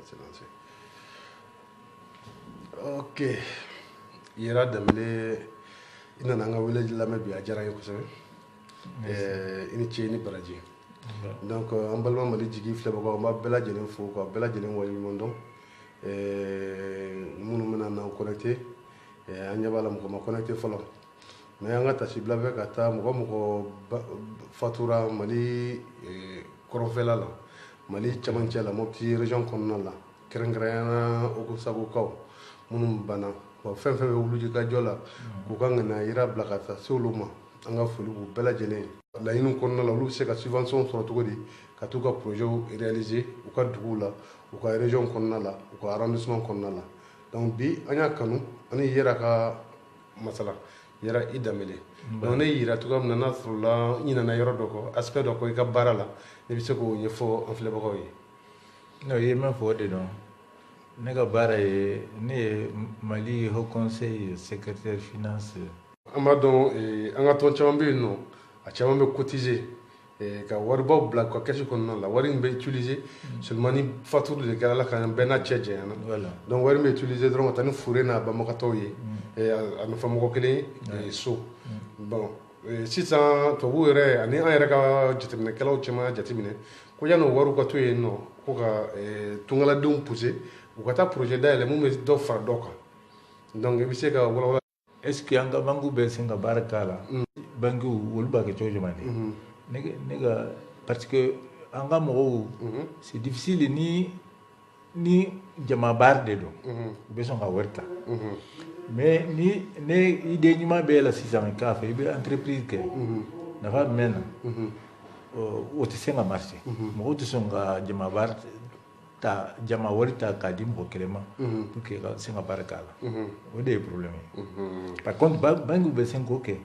c'est lancé. Ok. Yera damele ina nanga village la mebi ajara yo kosebe. Ini ci ni baraji. Donc en balma mali jigi fle bako ma bela jelen fo ko bela jelen wali mondo. Munu mena na connecté. Anya bala mo ma connecté folo. Mais anga ta sibla be kata mo fatura mali korofela la. Mali chamanche la mo ti région konna la. Kerengrena o ko sago kaw. Munu bana bon fɛn fɛn bɛ wuluji ka jɔ la k'u ka ŋana yira bila ka taa se olu ma an ka foli b'u bɛɛ lajɛlen laɲiniw kɔnɔna la olu bɛ se ka subvention sɔrɔ cogo di ka t'u ka projets réaliser u ka duguw la u ka région kɔnɔna la u ka arrondissement kɔnɔna la donc bi an y'a kanu ani yɛrɛ ka masala yɛrɛ i danbele donc ne yira cogoya min na n'a sɔrɔla n ɲinɛna yɔrɔ dɔ kɔ aspect dɔ kɔ i ka baara la ne bɛ se k'o ɲɛfɔ an filɛbagaw ye. non i ye min fɔ o de dɔn. Ne ka baara ye ne ye Mali Haut Conseil secrétaire finance. An b'a dɔn an ka tɔn caman bɛ yen nɔ a caman bɛ cotiser ka waribaw bila ka kɛsi kɔnɔna la wari in bɛ utiliser seulement ni facture de kɛra la ka bɛɛ n'a cɛ janyana donc wari in bɛ utiliser dɔrɔn ka taa ni fure n'a banbagatɔw ye a nafamɔgɔ kelen so bon sisan tubabuw yɛrɛ ani an yɛrɛ ka jateminɛkɛlaw caman jateminɛ ko yan'o wariw ka to yen nɔ ko ka tungaladenw pousser u ka taa projet dayɛlɛ mun bɛ dɔ fara dɔ kan donc i bɛ se ka walawala. est ce que an ka banques bɛ se ka baara k'a la. banques olu b'a kɛ cogo jumɛn de. ne ka parce que an ka mɔgɔw c'est difficile ni jama baara de don u bɛ sɔn ka wari ta mais ni idée ɲuman b'e la sisan k'a fɛ i bɛ entreprise kɛ nafa mɛn na o tɛ se ka marché mɔgɔw tɛ sɔn ka jama baara ta jama wari ta k'a di mɔgɔ kelen ma pour que ka se ka baara k'a la o de ye problème ye par contre banque bɛ se k'o kɛ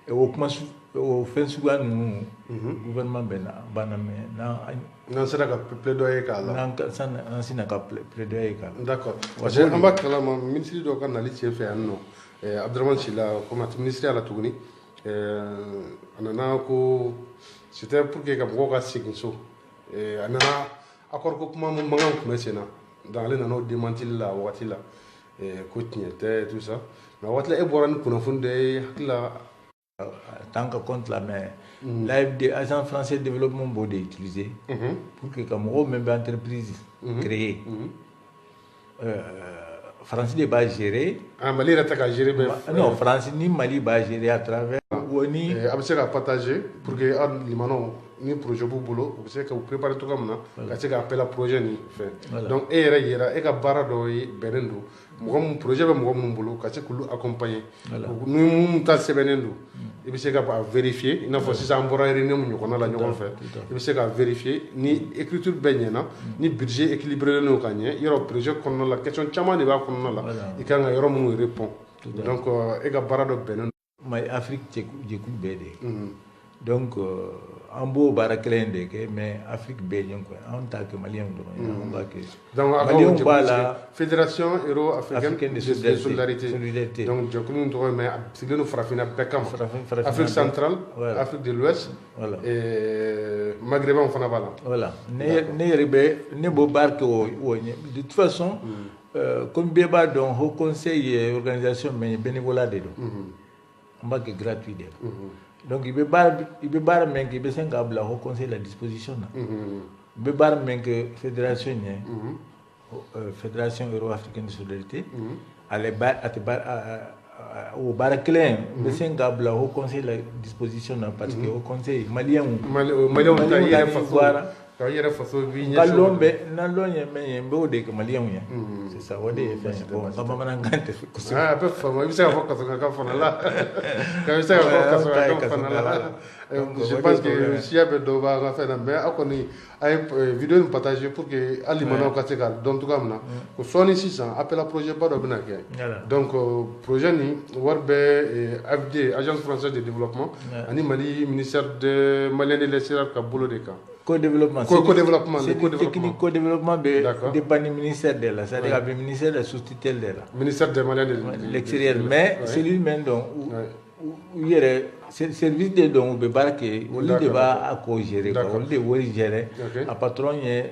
o kuma o fɛn suguya ninnu gouvernement bɛ banna mɛ n'an sera ka plaidoyer k'a la n'an sina ka plaidoyer k'a la. d'accord parce que an b'a kalama ministre dɔ ka nali sen fɛ yan nɔ Abdramane Sila comme a ministre la tuguni a nana ko c'était pour que ka mɔgɔw ka segin so a nana accord ko kuma mun mankan tun bɛ sen na donc ale nana o démentili la wagati la ko tiɲɛ tɛ tout ça mais waati la e bɔra ni kunnafoni dɔ ye hakili la. tant que compte la mais l'AFD agent français de développement b'o de utiliser pour que ka mɔgɔw min bɛ entreprise créer France de b'a gérer. Mali yɛrɛ tɛ ka gérer bɛ. non France ni Mali b'a gérer à travers. ni a bɛ se ka partager pour que aw limanaw ni projet b'u bolo u bɛ se ka préparer cogoya min na ka se ka appel à projet nin fɛn donc e yɛrɛ yera e ka baara dɔ ye bɛnnen don mɔgɔ min projet bɛ mɔgɔ minnu bolo ka se k'olu accompagner ni mun ta sɛbɛnnen don i bɛ se ka vérifier i n'a fɔ sisan an bɔra réunion min ɲɔgɔnna la ɲɔgɔn fɛ i bɛ se ka vérifier ni écriture bɛɛ ɲɛna ni budget équilibré don ka ɲɛ yɔrɔ projet kɔnɔna la question caman de b'a kɔnɔna la i kan ka yɔrɔ minnu répond donc e ka baara dɔ bɛnnen don. mais Afrique jɛkulu bɛɛ de donc an b'o baara kelen de kɛ mais Afrique bɛɛ ɲɛ quoi an t'a kɛ maliyɛnw dɔrɔn ye an b'a kɛ donc maliyɛnw b'a la fédération euro-africaine de solidarité donc jɛkulu in tɔgɔ ye mais a sigilen don farafinna bɛɛ kama Afrique centrale Afrique de l'Ouest maghrébin fana b'a la. voilà ne yɛrɛ bɛ ne b'o baara kɛ o ɲɛ de toute façon comme bɛɛ b'a dɔn Haut Conseil organisation mais bénévolat de don an b'a kɛ gratuit de donc i bɛ baara min kɛ i bɛ se k'a bila Haut Conseil la disposition na i bɛ baara min kɛ fédération ɲɛ fédération euro-africaine de solidarité ale a tɛ o baara kelen i bɛ se k'a bila Haut Conseil la disposition na parce que Haut Conseil maliyɛnw ta i yɛrɛ faso ka yɛrɛ faso b'i ɲɛsin na lɔn ye min ye n b'o de kɛ maliyɛnw ye c'est ça o de ye fɛn ye bon n ka bamanankan tɛ kosɛbɛ a bɛ faamu i bɛ se ka fɔ kasɔrɔkan fana la i bɛ se ka fɔ kasɔrɔkan fana la je pense que siya bɛ dɔ b'an ka fɛn na mais aw kɔni a ye vidéo in partager pour que hali limanaw ka se ka dɔn cogoya min na ko sɔɔni sisan appel à projet ba dɔ bɛna kɛ donc projet nin wari bɛ AFD agence française de développement ani Mali ministère de malien de l'extérieur ka bolo de kan. Co-développement. Co-développement. Technique co-développement dépend du ministère de la, c'est-à-dire avec le ministère de la sous-tutelle de la. Ministère des Maliens de l'extérieur. Mais celui-même u yɛrɛ service de don u bɛ baara kɛ olu de b'a a ko gérer quoi olu de wari gérer a patron ye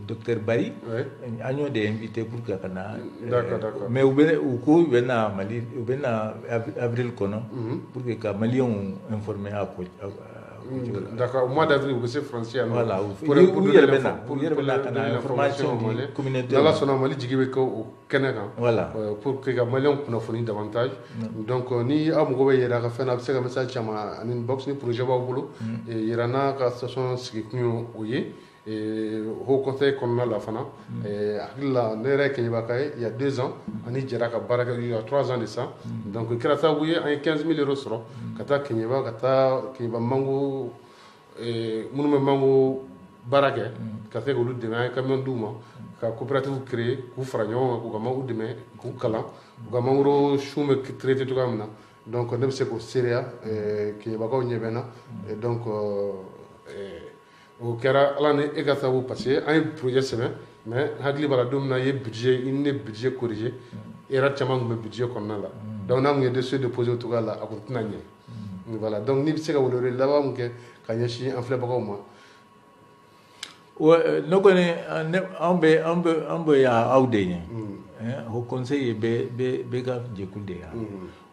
docteur Bari an y'o de invité pour que ka na mais u ko u bɛ na Mali u bɛ na avril kɔnɔ pour que ka maliyɛnw informer a ko d'accord, au mois d'avril, vous êtes français. Voilà, pour la information communautaire. Dans la zone Mali, au Canada. Voilà. Pour que les Maliens puissent davantage. Donc, ni à Mougoube, il y a un message en inbox, ni projet au boulot. Il y a une station qui est et au conseil qu'on a la fana la nere il y a 2 ans ani jara ka baraka il y a 3 ans de ça donc kira ça oui en 15 000 euros soro kata kenyeba mango munu mango baraka ka fait que de un camion duma ka coopérative créé ku franyo ku kama u deme ku kala ku mango shume traité to kamna donc ne se ko seria ke ba ko nyebena et donc o kɛra ala ni e ka sababu parce que an ye projet sɛbɛn mais hakili b'a la don min na i ye budget i ni budget corrigé erreur caman tun bɛ budget kɔnɔna la donc n'a tun ye dossier déposé o cogoya la a tun tɛna ɲɛ voilà donc n'i bɛ se ka welewele laban min kɛ ka ɲɛsin an filɛbagaw ma. ne kɔni an bɛ yan aw de ɲɛ o conseil bɛ ka jɛkulu de yan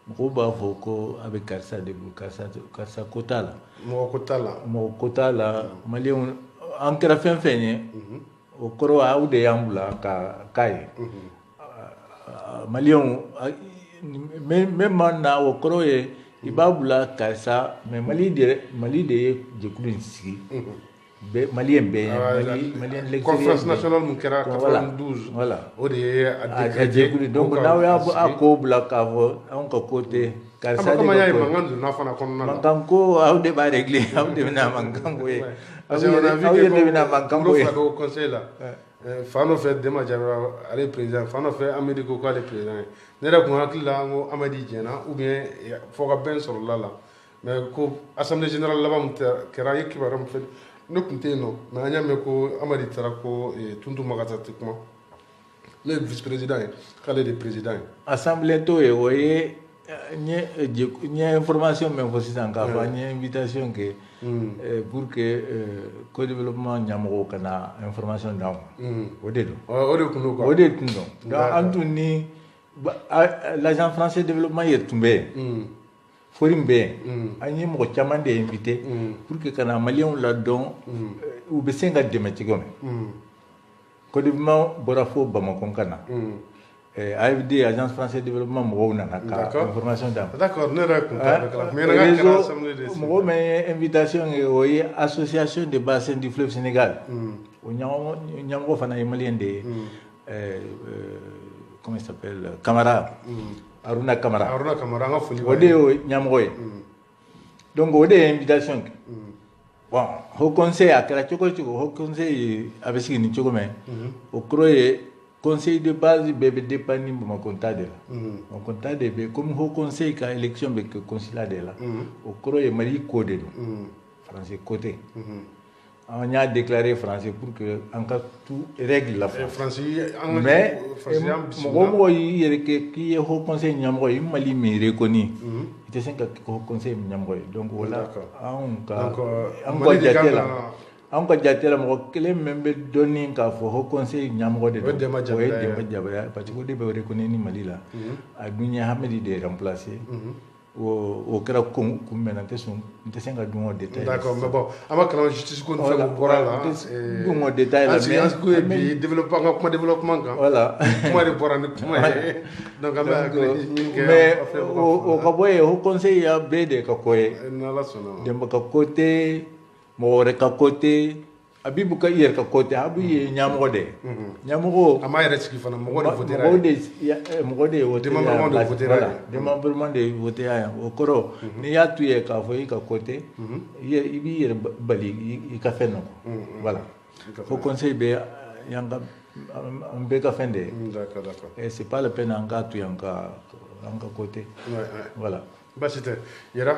mɔgɔw b'a fɔ ko a bɛ karisa de bolo karisa ko t'a la mɔgɔ ko t'a la maliyɛnw an kɛra fɛn fɛn ye o kɔrɔ aw de y'an bila k'a ye maliyɛnw min ma na o kɔrɔ ye i b'a bila karisa mais mali de ye jɛkulu in sigi maliyɛn bɛɛ ye maliyɛn conférence nationale mun kɛra 92 voilà o de ye a jɛkulu donc n'aw y'a ko bila k'a fɔ anw ka ko tɛ karisa de ka ko mankan ko aw de b'a régler aw de bɛna mankan ko ye aw yɛrɛ de bɛna mankan ko ye conseil la fan dɔ fɛ Dema Jabara ale président fan dɔ fɛ Amady ko k'ale président ye ne yɛrɛ tun hakili la n ko Amady jɛna ou bien fɔ ka bɛn sɔrɔla la mais ko assemblée générale laban min kɛra a ye kibaruya min fɛ ne tun tɛ yen nɔ mais an y'a mɛn ko Amady taara ko Tuntu Makasa tɛ kuma ne ye vice président ye k'ale de président ye. assemblée to ye o ye n ye information min fɔ sisan k'a fɔ an ye invitation kɛ pour que co-développement ɲɛmɔgɔw ka na information d'an ma o de don o de tun don quoi o de tun don donc an tun ni l'agence français développement yɛrɛ tun bɛ yen forum bɛ yen an ye mɔgɔ caman de invité pour que ka na maliyɛnw ladɔn u bɛ se ka dɛmɛ cogo min co-développement bɔra fo Bamako ka na AFD agence français développement mɔgɔw nana ka information d'an ma d'accord ne yɛrɛ tun t'a bɛ mais nana kɛra assemblée de mɔgɔ min ye invitation ye o ye association de bassin du fleuve Sénégal o ɲɛmɔgɔ fana ye maliyɛn de ye comment il s'appelle Camara Aruna Camara an ka foli o de ye ɲɛmɔgɔ ye donc o de ye invitation kɛ bon haut conseil a kɛra cogo o cogo haut conseil a bɛ sigi ni cogo min o kɔrɔ ye conseil de base bɛɛ bɛ dépendre ni Bamako ta de la Bamako ta de bɛ comme haut conseil ka élection bɛ kɛ consulat de la o kɔrɔ ye Mali ko de don français ko tɛ an y'a déclaré français pour que an ka tout règle la mais mɔgɔ o mɔgɔ y'i yɛrɛ kɛ k'i ye haut conseil ɲɛmɔgɔ ye i Mali min reconnu i tɛ se ka kɛ haut conseil ɲɛmɔgɔ ye donc o la an ka jate la mɔgɔ kelen min bɛ dɔnni k'a fɔ haut conseil ɲɛmɔgɔ de don o ye Dema Jabara parce que o de bɛ reconnu ni Mali la a dun ye Hamidi de remplacer o kɛra kunbɛn na n tɛ se ka dun o détail d'accord mais bon an b'a kalan justice ko ni fɛn min bɔra la dun o détail la mais an ko ye bi développement an ka kuma développement kan voilà kuma de bɔra ni kuma ye donc an bɛ hakili ɲini kɛ mais o ka bɔ yen haut conseil ya bɛɛ de ka ko ye n'Ala sɔnna Demba ka ko tɛ mɔgɔ wɛrɛ ka ko tɛ Abibu ka i yɛrɛ ka ko tɛ Abibu ye ɲɛmɔgɔ de ye ɲɛmɔgɔ a m'a yɛrɛ sigi fana mɔgɔ de votera mɔgɔ de ye démembrement de voté yan o kɔrɔ n'i y'a to yen k'a fɔ i ka ko tɛ i b'i yɛrɛ bali i ka fɛn na voilà haut conseil bɛ yan ka an bɛɛ ka fɛn de ye et c'est pas la peine an k'a to yan an ka ko tɛ voilà baasi tɛ Yɛrɛ